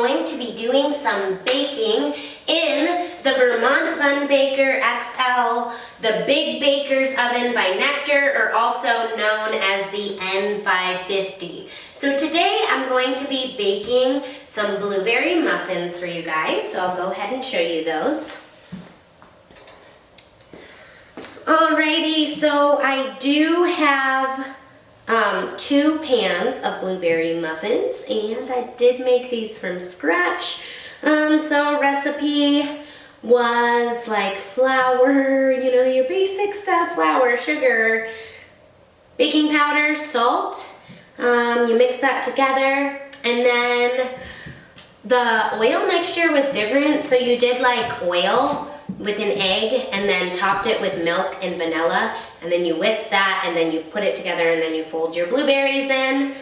going to be doing some baking in the Vermont Bun Baker XL, the Big Baker's Oven by Nectar, or also known as the N550. So today I'm going to be baking some blueberry muffins for you guys, so I'll go ahead and show you those. Alrighty, so I do have 2 pans of blueberry muffins, and I did make these from scratch. So recipe was like flour, you know, your basic stuff, flour, sugar, baking powder, salt. You mix that together, and then the oil mixture was different. So you did like oil with an egg and then topped it with milk and vanilla, and then you whisk that and then you put it together and then you fold your blueberries in.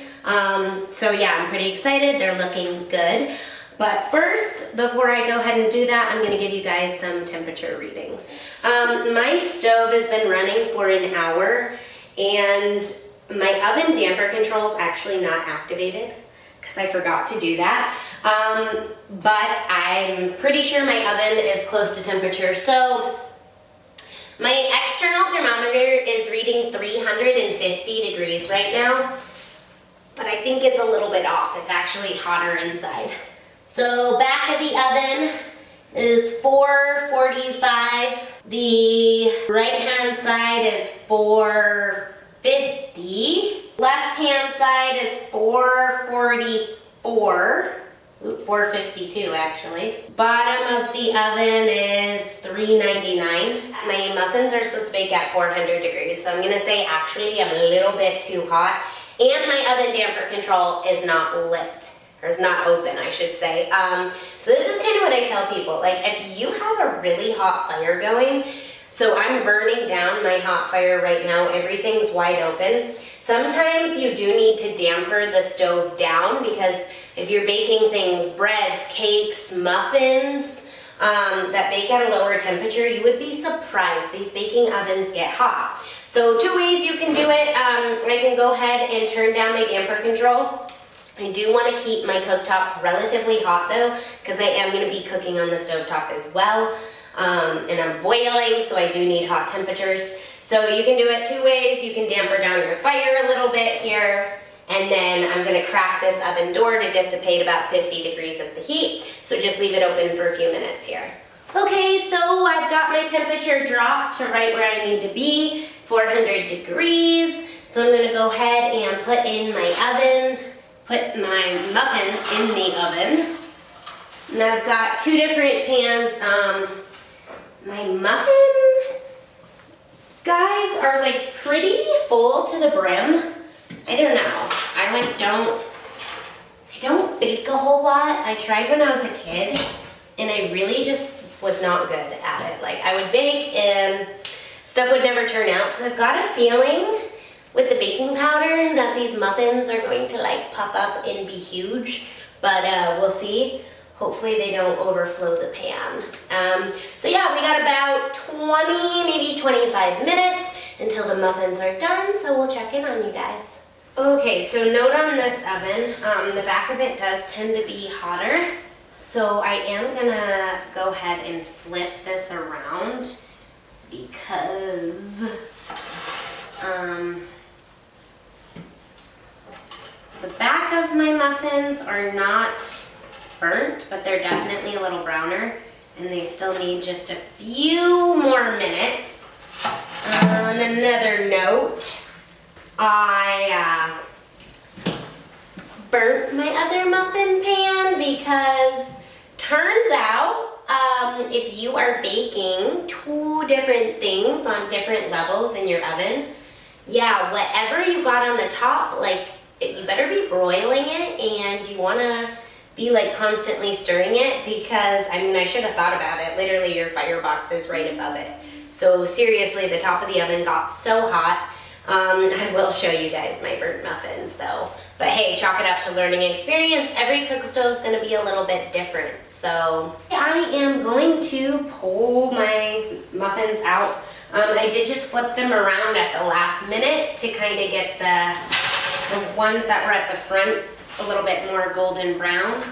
So yeah, I'm pretty excited. They're looking good. But first, before I go ahead and do that, I'm gonna give you guys some temperature readings. My stove has been running for an hour, and my oven damper control is actually not activated because I forgot to do that. But I'm pretty sure my oven is close to temperature. So my external thermometer is reading 350 degrees right now, but I think it's a little bit off. It's actually hotter inside. So back of the oven is 445. The right hand side is 450. Left hand side is 444. 452 actually. Bottom of the oven is 399. My muffins are supposed to bake at 400 degrees, so I'm gonna say actually I'm a little bit too hot. And my oven damper control is not lit, or is not open, I should say. So this is kind of what I tell people, like if you have a really hot fire going, so I'm burning down my hot fire right now, everything's wide open. Sometimes you do need to damper the stove down, because if you're baking things, breads, cakes, muffins, that bake at a lower temperature, you would be surprised. These baking ovens get hot. So 2 ways you can do it. I can go ahead and turn down my damper control. I do want to keep my cooktop relatively hot though, because I am going to be cooking on the stovetop as well. And I'm boiling, so I do need hot temperatures. So you can do it 2 ways. You can damper down your fire a little bit here, and then I'm going to crack this oven door to dissipate about 50 degrees of the heat. So just leave it open for a few minutes here. Okay, so I've got my temperature dropped to right where I need to be, 400 degrees. So I'm going to go ahead and put in my oven, put my muffins in the oven. And I've got 2 different pans. My muffin guys are like pretty full to the brim. I don't know. I don't bake a whole lot. I tried when I was a kid, and I really just was not good at it. Like I would bake and stuff would never turn out. So I've got a feeling with the baking powder that these muffins are going to like puff up and be huge, but we'll see. Hopefully they don't overflow the pan. So yeah, we got about 20, maybe 25 minutes until the muffins are done, so we'll check in on you guys. Okay, so note on this oven, the back of it does tend to be hotter, so I am gonna go ahead and flip this around because the back of my muffins are not burnt, but they're definitely a little browner, and they still need just a few more minutes. On another note, I burnt my other muffin pan because turns out if you are baking 2 different things on different levels in your oven, yeah, whatever you got on the top, like you better be broiling it, and you want to be like constantly stirring it, because I mean, I should have thought about it. Literally your firebox is right above it. So seriously, the top of the oven got so hot. I will show you guys my burnt muffins though. But hey, chalk it up to learning experience. Every Cookstove is going to be a little bit different. So I am going to pull my muffins out. I did just flip them around at the last minute to kind of get the ones that were at the front a little bit more golden brown.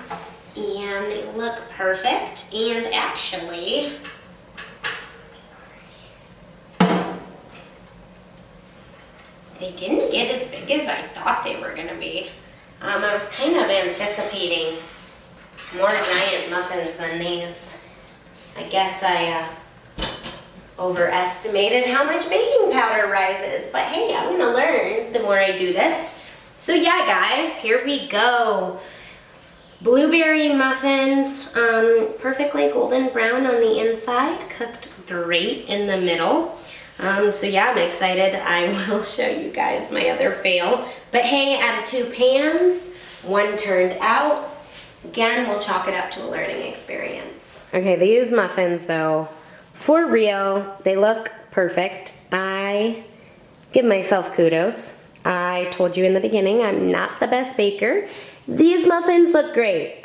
and they look perfect. And actually, they didn't get as big as I thought they were gonna be. I was kind of anticipating more giant muffins than these. I guess I overestimated how much baking powder rises, but hey, I'm gonna learn the more I do this. So yeah, guys, here we go. Blueberry muffins, perfectly golden brown on the inside, cooked great in the middle. So yeah, I'm excited. I will show you guys my other fail. But hey, out of 2 pans, 1 turned out. Again, we'll chalk it up to a learning experience. Okay, these muffins though, for real, they look perfect. I give myself kudos. I told you in the beginning, I'm not the best baker. These muffins look great.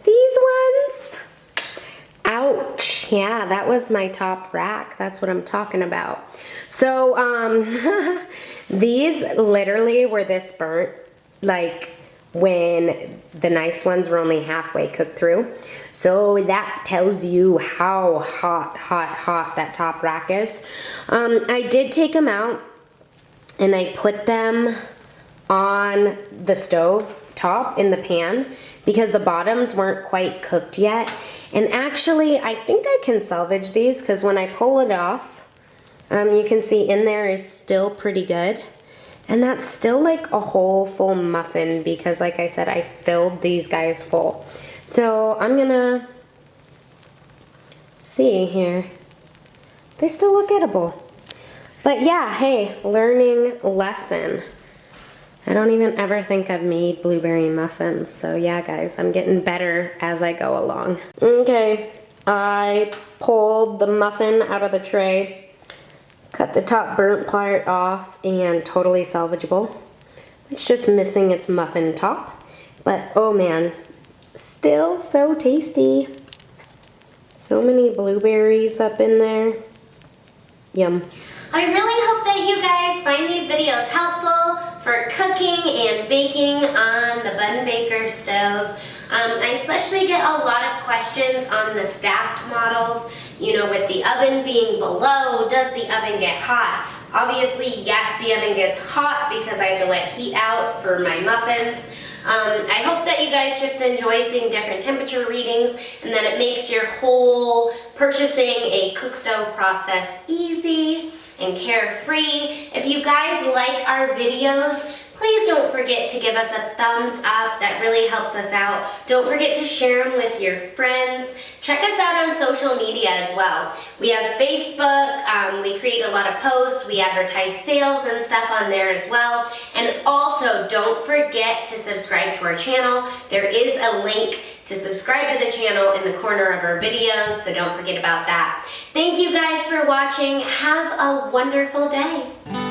These ones, ouch. Yeah, that was my top rack. That's what I'm talking about. So, these literally were this burnt, like when the nice ones were only halfway cooked through. So that tells you how hot that top rack is. I did take them out and I put them on the stove top in the pan because the bottoms weren't quite cooked yet. And actually, I think I can salvage these because when I pull it off, you can see in there is still pretty good. And that's still like a whole full muffin because like I said, I filled these guys full. So I'm gonna see here. They still look edible. But yeah, hey, learning lesson. I don't even ever think I've made blueberry muffins. So yeah, guys, I'm getting better as I go along. Okay, I pulled the muffin out of the tray, cut the top burnt part off, and totally salvageable. It's just missing its muffin top. But oh man, still so tasty. So many blueberries up in there. Yum. I really hope that you guys find these videos helpful for cooking and baking on the Bun Baker stove. I especially get a lot of questions on the stacked models, you know, with the oven being below, does the oven get hot? Obviously, yes, the oven gets hot because I have to let heat out for my muffins. I hope that you guys just enjoy seeing different temperature readings and that it makes your whole purchasing a Cookstove process easy and carefree. If you guys like our videos, please don't forget to give us a thumbs up. That really helps us out. Don't forget to share them with your friends. Check us out on social media as well. We have Facebook, we create a lot of posts, we advertise sales and stuff on there as well. And also, don't forget to subscribe to our channel. There is a link to subscribe to the channel in the corner of our videos, so don't forget about that. Thank you guys for watching. Have a wonderful day.